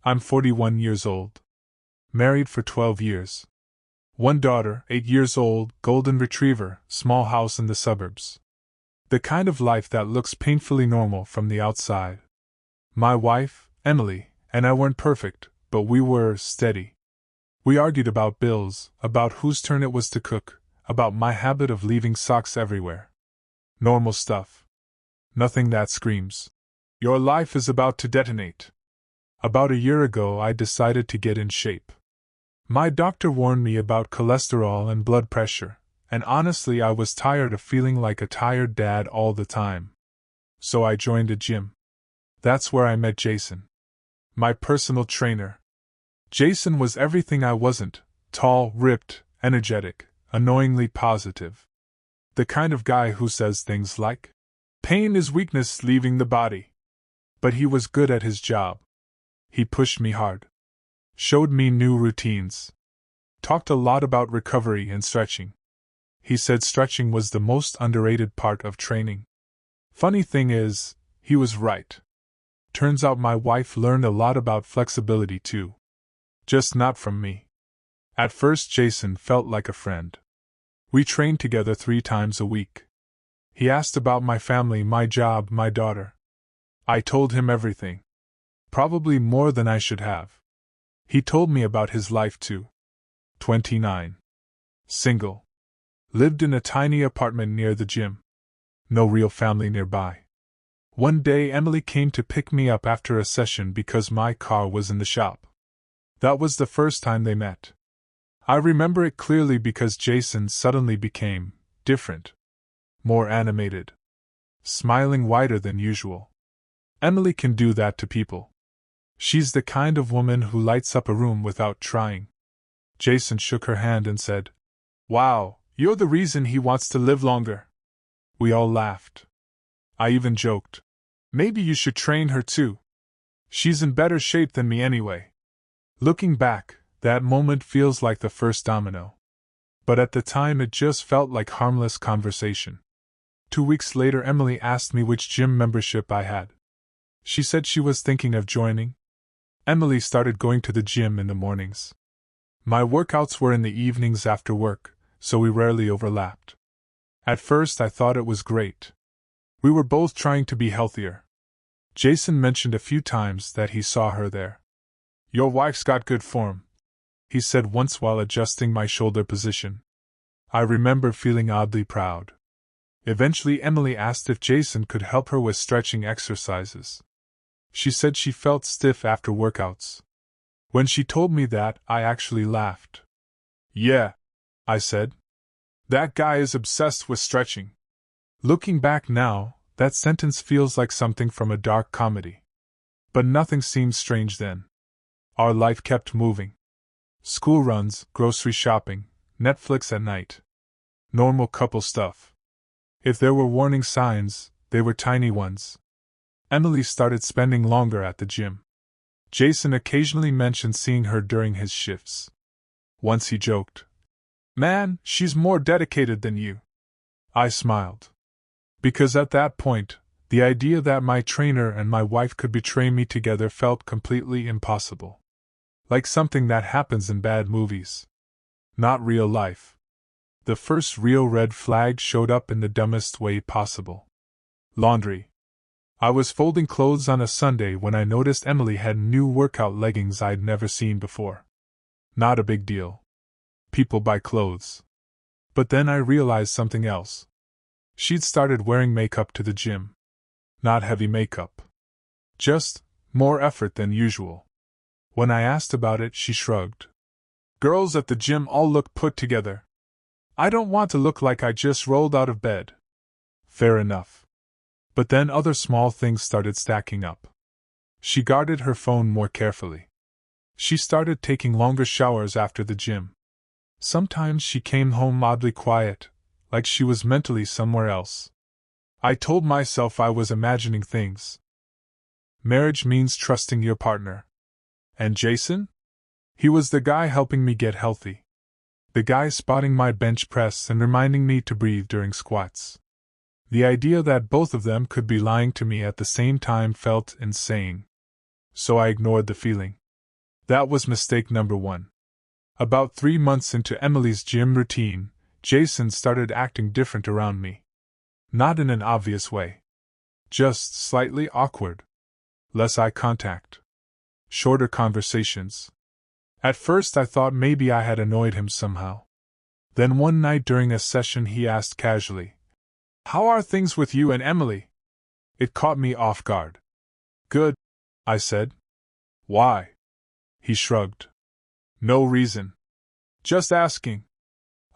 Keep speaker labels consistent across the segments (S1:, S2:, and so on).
S1: I'm 41 years old. Married for 12 years. One daughter, 8 years old, golden retriever, small house in the suburbs. The kind of life that looks painfully normal from the outside. My wife, Emily, and I weren't perfect, but we were steady. We argued about bills, about whose turn it was to cook, about my habit of leaving socks everywhere. Normal stuff. Nothing that screams, "Your life is about to detonate." About a year ago, I decided to get in shape. My doctor warned me about cholesterol and blood pressure, and honestly, I was tired of feeling like a tired dad all the time. So I joined a gym. That's where I met Jason, my personal trainer. Jason was everything I wasn't: tall, ripped, energetic, annoyingly positive. The kind of guy who says things like, "Pain is weakness leaving the body." But he was good at his job. He pushed me hard. Showed me new routines. Talked a lot about recovery and stretching. He said stretching was the most underrated part of training. Funny thing is, he was right. Turns out my wife learned a lot about flexibility too. Just not from me. At first, Jason felt like a friend. We trained together 3 times a week. He asked about my family, my job, my daughter. I told him everything. Probably more than I should have. He told me about his life too. 29. Single. Lived in a tiny apartment near the gym. No real family nearby. One day Emily came to pick me up after a session because my car was in the shop. That was the first time they met. I remember it clearly because Jason suddenly became different. More animated. Smiling wider than usual. Emily can do that to people. She's the kind of woman who lights up a room without trying. Jason shook her hand and said, "Wow, you're the reason he wants to live longer." We all laughed. I even joked, "Maybe you should train her too. She's in better shape than me anyway." Looking back, that moment feels like the first domino. But at the time it just felt like harmless conversation. 2 weeks later, Emily asked me which gym membership I had. She said she was thinking of joining. Emily started going to the gym in the mornings. My workouts were in the evenings after work, so we rarely overlapped. At first I thought it was great. We were both trying to be healthier. Jason mentioned a few times that he saw her there. "Your wife's got good form," he said once while adjusting my shoulder position. I remember feeling oddly proud. Eventually Emily asked if Jason could help her with stretching exercises. She said she felt stiff after workouts. When she told me that, I actually laughed. "Yeah," I said. "That guy is obsessed with stretching." Looking back now, that sentence feels like something from a dark comedy. But nothing seemed strange then. Our life kept moving. School runs, grocery shopping, Netflix at night. Normal couple stuff. If there were warning signs, they were tiny ones. Emily started spending longer at the gym. Jason occasionally mentioned seeing her during his shifts. Once he joked, "Man, she's more dedicated than you." I smiled. Because at that point, the idea that my trainer and my wife could betray me together felt completely impossible. Like something that happens in bad movies. Not real life. The first real red flag showed up in the dumbest way possible. Laundry. I was folding clothes on a Sunday when I noticed Emily had new workout leggings I'd never seen before. Not a big deal. People buy clothes. But then I realized something else. She'd started wearing makeup to the gym. Not heavy makeup. Just more effort than usual. When I asked about it, she shrugged. "Girls at the gym all look put together. I don't want to look like I just rolled out of bed." Fair enough. But then other small things started stacking up. She guarded her phone more carefully. She started taking longer showers after the gym. Sometimes she came home oddly quiet, like she was mentally somewhere else. I told myself I was imagining things. Marriage means trusting your partner. And Jason? He was the guy helping me get healthy. The guy spotting my bench press and reminding me to breathe during squats. The idea that both of them could be lying to me at the same time felt insane. So I ignored the feeling. That was mistake number one. About 3 months into Emily's gym routine, Jason started acting different around me. Not in an obvious way. Just slightly awkward. Less eye contact. Shorter conversations. At first I thought maybe I had annoyed him somehow. Then one night during a session he asked casually, "How are things with you and Emily?" It caught me off guard. "Good," I said. "Why?" He shrugged. "No reason. Just asking."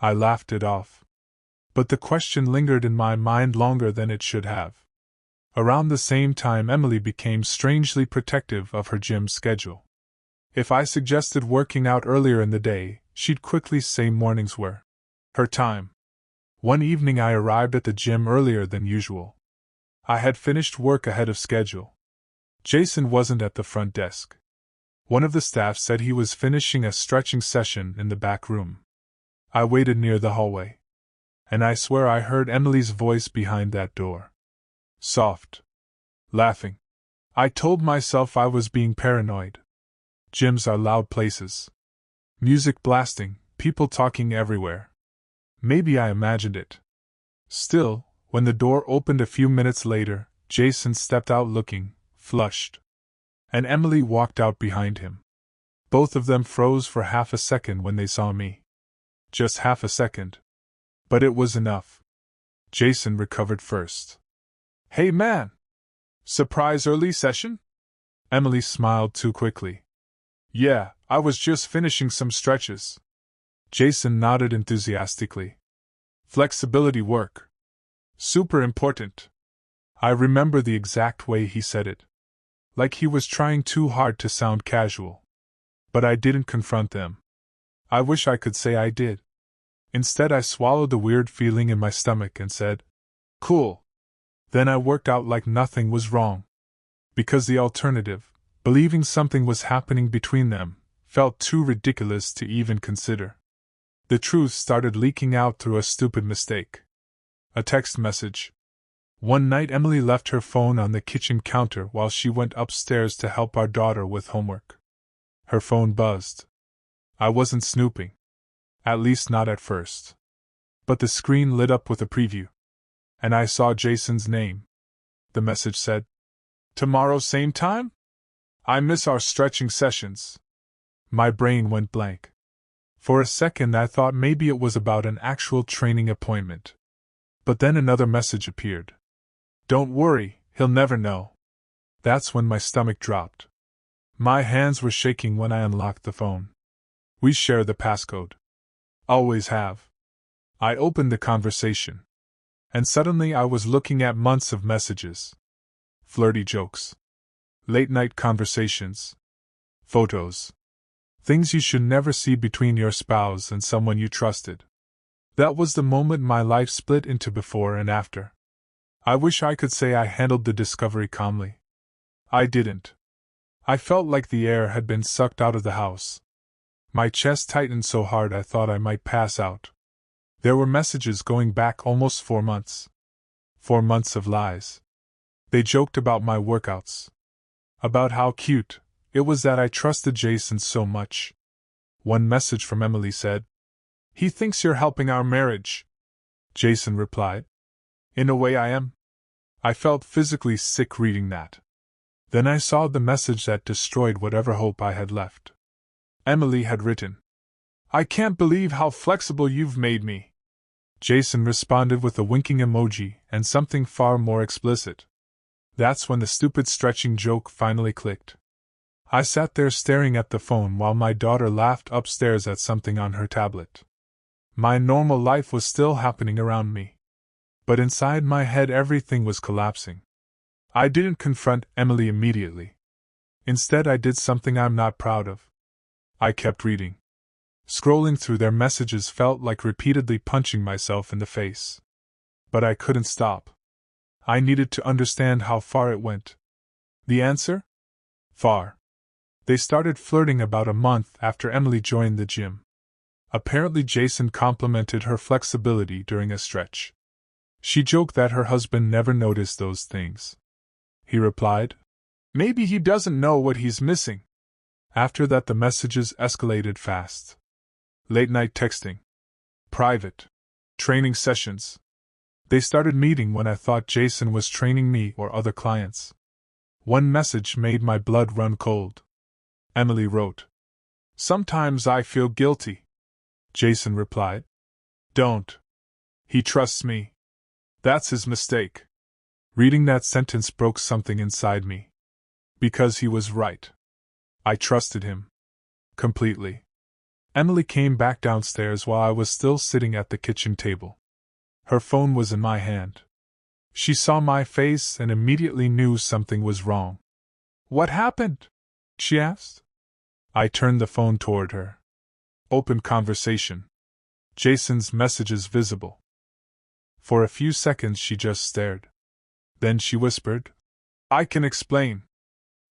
S1: I laughed it off. But the question lingered in my mind longer than it should have. Around the same time Emily became strangely protective of her gym schedule. If I suggested working out earlier in the day, she'd quickly say mornings were her time. One evening I arrived at the gym earlier than usual. I had finished work ahead of schedule. Jason wasn't at the front desk. One of the staff said he was finishing a stretching session in the back room. I waited near the hallway. And I swear I heard Emily's voice behind that door. Soft. Laughing. I told myself I was being paranoid. Gyms are loud places. Music blasting, people talking everywhere. Maybe I imagined it. Still, when the door opened a few minutes later, Jason stepped out looking flushed. And Emily walked out behind him. Both of them froze for half a second when they saw me. Just half a second. But it was enough. Jason recovered first. "Hey man! Surprise early session?" Emily smiled too quickly. "Yeah, I was just finishing some stretches." Jason nodded enthusiastically. "Flexibility work. Super important." I remember the exact way he said it. Like he was trying too hard to sound casual. But I didn't confront them. I wish I could say I did. Instead I swallowed the weird feeling in my stomach and said, "Cool." Then I worked out like nothing was wrong. Because the alternative, believing something was happening between them, felt too ridiculous to even consider. The truth started leaking out through a stupid mistake. A text message. One night Emily left her phone on the kitchen counter while she went upstairs to help our daughter with homework. Her phone buzzed. I wasn't snooping. At least not at first. But the screen lit up with a preview. And I saw Jason's name. The message said, "Tomorrow same time? I miss our stretching sessions." My brain went blank. For a second I thought maybe it was about an actual training appointment. But then another message appeared. "Don't worry, he'll never know." That's when my stomach dropped. My hands were shaking when I unlocked the phone. We share the passcode. Always have. I opened the conversation. And suddenly I was looking at months of messages. Flirty jokes. Late-night conversations. Photos. Things you should never see between your spouse and someone you trusted. That was the moment my life split into before and after. I wish I could say I handled the discovery calmly. I didn't. I felt like the air had been sucked out of the house. My chest tightened so hard I thought I might pass out. There were messages going back almost 4 months. 4 months of lies. They joked about my workouts. About how cute it was that I trusted Jason so much. One message from Emily said, "He thinks you're helping our marriage." Jason replied, "In a way I am." I felt physically sick reading that. Then I saw the message that destroyed whatever hope I had left. Emily had written, "I can't believe how flexible you've made me." Jason responded with a winking emoji and something far more explicit. That's when the stupid stretching joke finally clicked. I sat there staring at the phone while my daughter laughed upstairs at something on her tablet. My normal life was still happening around me. But inside my head everything was collapsing. I didn't confront Emily immediately. Instead I did something I'm not proud of. I kept reading. Scrolling through their messages felt like repeatedly punching myself in the face. But I couldn't stop. I needed to understand how far it went. The answer? Far. They started flirting about a month after Emily joined the gym. Apparently Jason complimented her flexibility during a stretch. She joked that her husband never noticed those things. He replied, "Maybe he doesn't know what he's missing." After that, the messages escalated fast. Late-night texting. Private. Training sessions. They started meeting when I thought Jason was training me or other clients. One message made my blood run cold. Emily wrote, "Sometimes I feel guilty." Jason replied, "Don't. He trusts me. That's his mistake." Reading that sentence broke something inside me. Because he was right. I trusted him. Completely. Emily came back downstairs while I was still sitting at the kitchen table. Her phone was in my hand. She saw my face and immediately knew something was wrong. "What happened?" she asked. I turned the phone toward her. Open conversation. Jason's messages visible. For a few seconds she just stared. Then she whispered, "I can explain."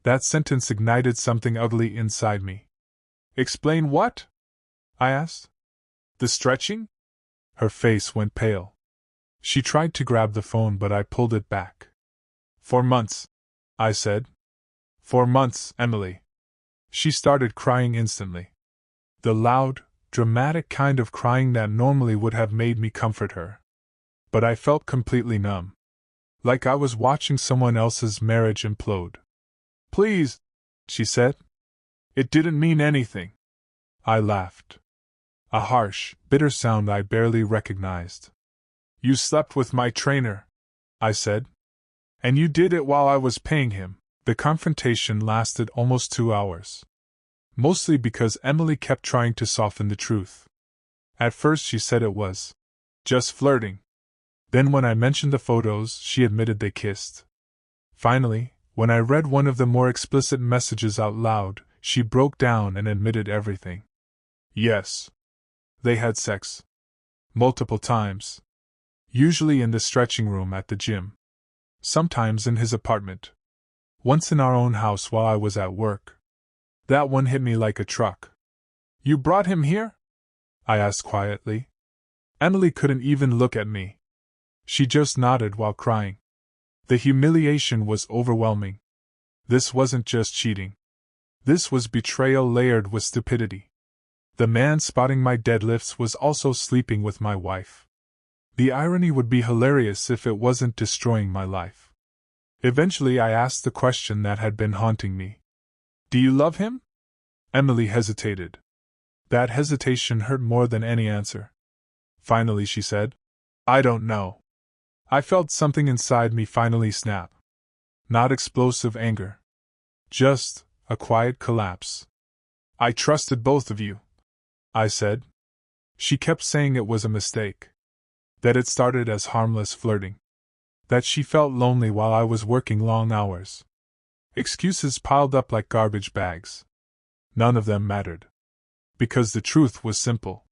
S1: That sentence ignited something ugly inside me. "Explain what?" I asked. "The stretching?" Her face went pale. She tried to grab the phone, but I pulled it back. "For months," I said. "For months, Emily." She started crying instantly. The loud, dramatic kind of crying that normally would have made me comfort her. But I felt completely numb. Like I was watching someone else's marriage implode. "Please," she said. "It didn't mean anything." I laughed. A harsh, bitter sound I barely recognized. "You slept with my trainer," I said. "And you did it while I was paying him." The confrontation lasted almost 2 hours. Mostly because Emily kept trying to soften the truth. At first she said it was just flirting. Then when I mentioned the photos, she admitted they kissed. Finally, when I read one of the more explicit messages out loud, she broke down and admitted everything. Yes. They had sex. Multiple times. Usually in the stretching room at the gym. Sometimes in his apartment. Once in our own house while I was at work. That one hit me like a truck. "You brought him here?" I asked quietly. Emily couldn't even look at me. She just nodded while crying. The humiliation was overwhelming. This wasn't just cheating. This was betrayal layered with stupidity. The man spotting my deadlifts was also sleeping with my wife. The irony would be hilarious if it wasn't destroying my life. Eventually I asked the question that had been haunting me. "Do you love him?" Emily hesitated. That hesitation hurt more than any answer. Finally she said, "I don't know." I felt something inside me finally snap. Not explosive anger. Just a quiet collapse. "I trusted both of you," I said. She kept saying it was a mistake. That it started as harmless flirting. That she felt lonely while I was working long hours. Excuses piled up like garbage bags. None of them mattered. Because the truth was simple.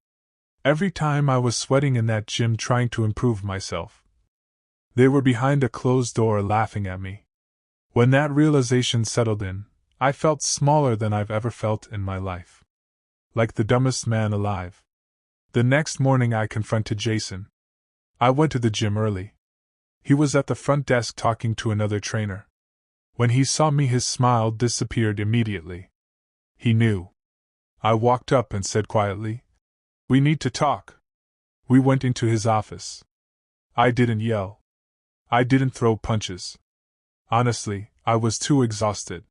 S1: Every time I was sweating in that gym trying to improve myself, they were behind a closed door laughing at me. When that realization settled in, I felt smaller than I've ever felt in my life. Like the dumbest man alive. The next morning I confronted Jason. I went to the gym early. He was at the front desk talking to another trainer. When he saw me, his smile disappeared immediately. He knew. I walked up and said quietly, "We need to talk." We went into his office. I didn't yell. I didn't throw punches. Honestly, I was too exhausted.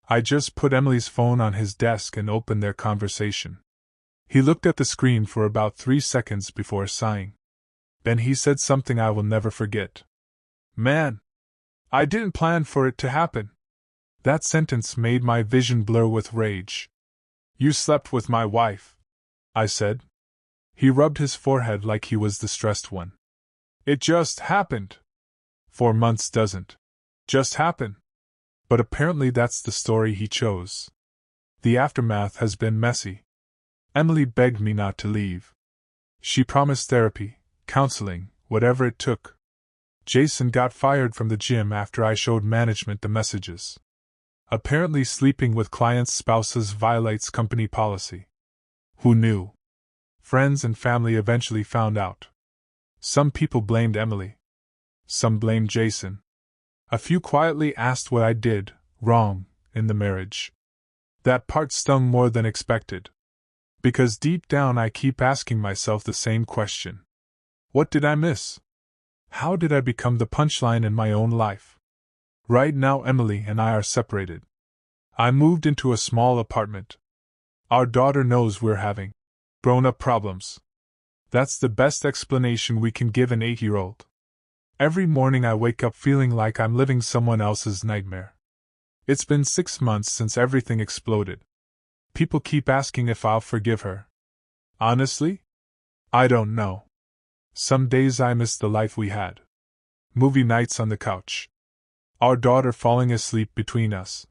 S1: I just put Emily's phone on his desk and opened their conversation. He looked at the screen for about 3 seconds before sighing. Then he said something I will never forget. "Man, I didn't plan for it to happen." That sentence made my vision blur with rage. "You slept with my wife," I said. He rubbed his forehead like he was the stressed one. "It just happened." 4 months doesn't just happen. But apparently that's the story he chose. The aftermath has been messy. Emily begged me not to leave. She promised therapy, counseling, whatever it took. Jason got fired from the gym after I showed management the messages. Apparently sleeping with clients' spouses violates company policy. Who knew? Friends and family eventually found out. Some people blamed Emily. Some blamed Jason. A few quietly asked what I did wrong in the marriage. That part stung more than expected. Because deep down I keep asking myself the same question. What did I miss? How did I become the punchline in my own life? Right now Emily and I are separated. I moved into a small apartment. Our daughter knows we're having grown-up problems. That's the best explanation we can give an 8-year-old. Every morning I wake up feeling like I'm living someone else's nightmare. It's been 6 months since everything exploded. People keep asking if I'll forgive her. Honestly? I don't know. Some days I miss the life we had. Movie nights on the couch. Our daughter falling asleep between us.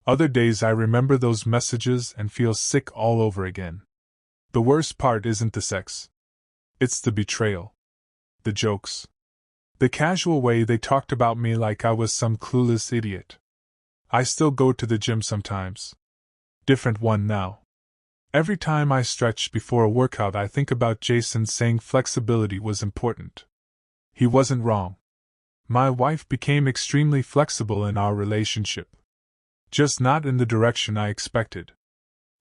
S1: Other days I remember those messages and feel sick all over again. The worst part isn't the sex. It's the betrayal. The jokes. The casual way they talked about me like I was some clueless idiot. I still go to the gym sometimes. Different one now. Every time I stretch before a workout I think about Jason saying flexibility was important. He wasn't wrong. My wife became extremely flexible in our relationship. Just not in the direction I expected.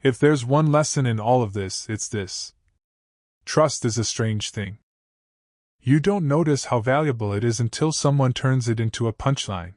S1: If there's one lesson in all of this, it's this. Trust is a strange thing. You don't notice how valuable it is until someone turns it into a punchline.